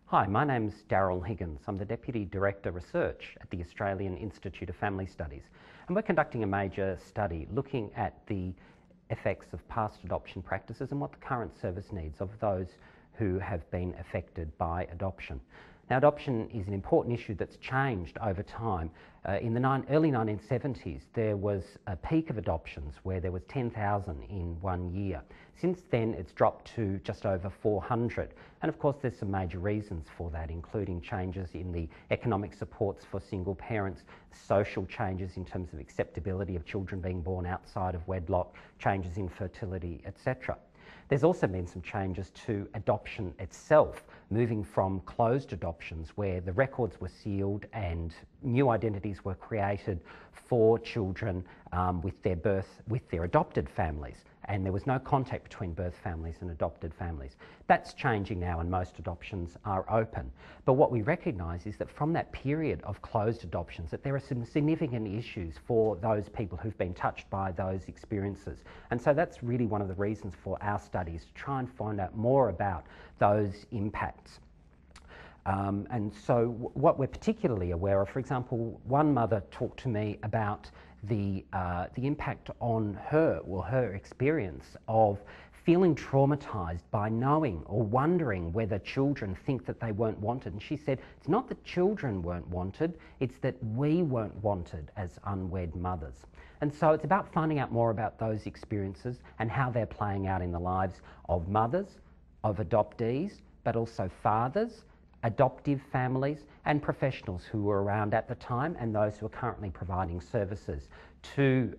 Hi, my name's Daryl Higgins. I'm the Deputy Director Research at the Australian Institute of Family Studies, and we're conducting a major study looking at the effects of past adoption practices and what the current service needs of those who have been affected by adoption. Now, adoption is an important issue that's changed over time. In the early 1970s, there was a peak of adoptions where there was 10,000 in 1 year. Since then, it's dropped to just over 400. And of course, there's some major reasons for that, including changes in the economic supports for single parents, social changes in terms of acceptability of children being born outside of wedlock, changes in fertility, etc. There's also been some changes to adoption itself, moving from closed adoptions where the records were sealed and new identities were created for children with their adopted families, and there was no contact between birth families and adopted families. That's changing now, and most adoptions are open. But what we recognise is that from that period of closed adoptions, that there are some significant issues for those people who've been touched by those experiences. And so that's really one of the reasons for our studies, to try and find out more about those impacts. And so what we're particularly aware of, for example, one mother talked to me about the impact on her, or her experience of feeling traumatised by knowing or wondering whether children think that they weren't wanted. And she said, it's not that children weren't wanted, it's that we weren't wanted as unwed mothers. And so it's about finding out more about those experiences and how they're playing out in the lives of mothers, of adoptees, but also fathers, adoptive families and professionals who were around at the time, and those who are currently providing services to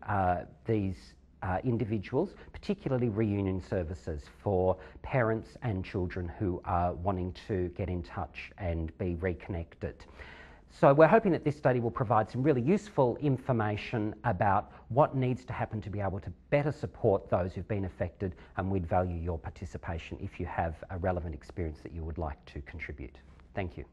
these individuals, particularly reunion services for parents and children who are wanting to get in touch and be reconnected. So we're hoping that this study will provide some really useful information about what needs to happen to be able to better support those who've been affected, and we'd value your participation if you have a relevant experience that you would like to contribute. Thank you.